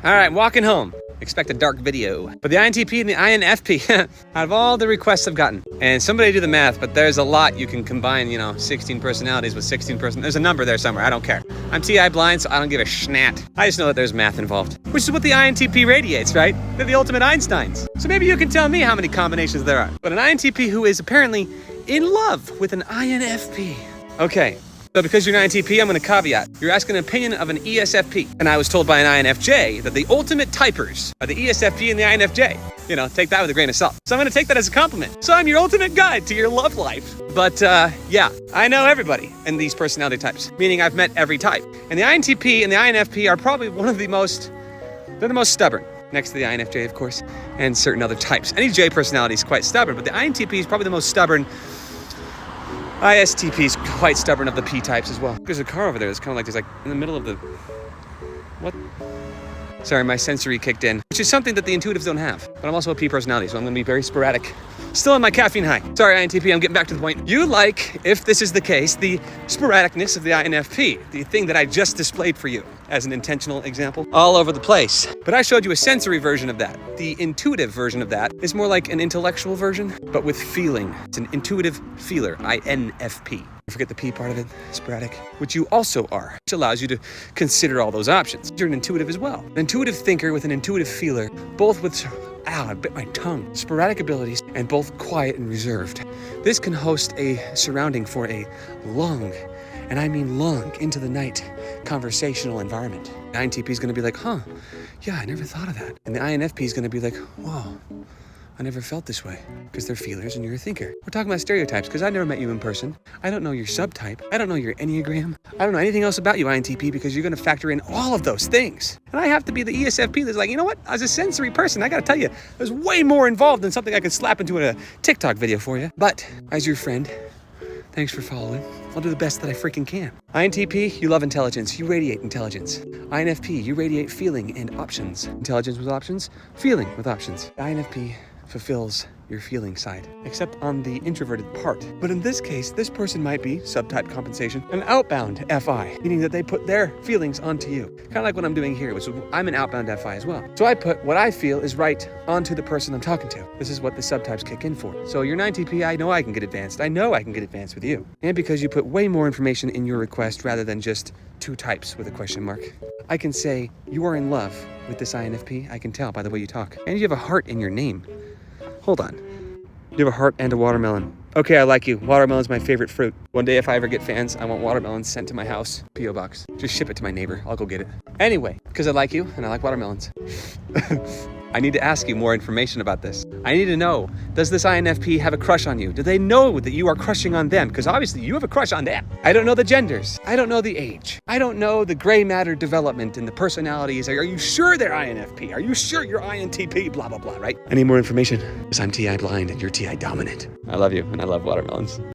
All right, walking home. Expect a dark video. But the INTP and the INFP, out of all the requests I've gotten, and somebody do the math, but there's a lot you can combine, 16 personalities with 16 There's a number there somewhere, I don't care. I'm TI blind, so I don't give a schnat. I just know that there's math involved, which is what the INTP radiates, right? They're the ultimate Einsteins. So maybe you can tell me how many combinations there are. But an INTP who is apparently in love with an INFP. Okay. So because you're an INTP, I'm going to caveat. You're asking an opinion of an ESFP. And I was told by an INFJ that the ultimate typers are the ESFP and the INFJ. Take that with a grain of salt. So I'm going to take that as a compliment. So I'm your ultimate guide to your love life. But yeah, I know everybody in these personality types, meaning I've met every type. And the INTP and the INFP are probably they're the most stubborn. Next to the INFJ, of course, and certain other types. Any J personality is quite stubborn, but the INTP is probably the most stubborn. ISTP is quite stubborn of the P types as well. There's a car over there that's kind of like, there's like in the middle of the, what? Sorry, my sensory kicked in, which is something that the intuitives don't have. But I'm also a P personality, so I'm gonna be very sporadic. Still on my caffeine high. Sorry, INTP, I'm getting back to the point. You like, if this is the case, the sporadicness of the INFP, the thing that I just displayed for you as an intentional example, all over the place. But I showed you a sensory version of that. The intuitive version of that is more like an intellectual version, but with feeling. It's an intuitive feeler, INFP. Forget the P part of it, sporadic, which you also are, which allows you to consider all those options. You're an intuitive as well. An intuitive thinker with an intuitive feeler, both with, I bit my tongue, sporadic abilities, and both quiet and reserved. This can host a surrounding for a long, and I mean long, into the night conversational environment. The INTP is gonna be like, yeah, I never thought of that. And the INFP is gonna be like, wow, I never felt this way, because they're feelers and you're a thinker. We're talking about stereotypes, because I've never met you in person. I don't know your subtype. I don't know your Enneagram. I don't know anything else about you, INTP, because you're gonna factor in all of those things. And I have to be the ESFP that's like, you know what? As a sensory person, I gotta tell you, there's way more involved than something I could slap into a TikTok video for you. But, as your friend, thanks for following. I'll do the best that I freaking can. INTP, you love intelligence. You radiate intelligence. INFP, you radiate feeling and options. Intelligence with options, feeling with options. INFP fulfills your feeling side, except on the introverted part. But in this case, this person might be, subtype compensation, an outbound FI, meaning that they put their feelings onto you. Kind of like what I'm doing here, which is I'm an outbound FI as well. So I put what I feel is right onto the person I'm talking to. This is what the subtypes kick in for. So you're an INTP, I know I can get advanced. I know I can get advanced with you. And because you put way more information in your request rather than just two types with a question mark, I can say you are in love with this INFP. I can tell by the way you talk. And you have a heart in your name. Hold on. You have a heart and a watermelon. Okay, I like you. Watermelon's my favorite fruit. One day if I ever get fans, I want watermelons sent to my house. P.O. box. Just ship it to my neighbor. I'll go get it. Anyway, because I like you and I like watermelons. I need to ask you more information about this. I need to know, does this INFP have a crush on you? Do they know that you are crushing on them? Because obviously you have a crush on them. I don't know the genders. I don't know the age. I don't know the gray matter development and the personalities. Are you sure they're INFP? Are you sure you're INTP? Blah, blah, blah, right? I need more information because I'm TI blind and you're TI dominant. I love you and I love watermelons.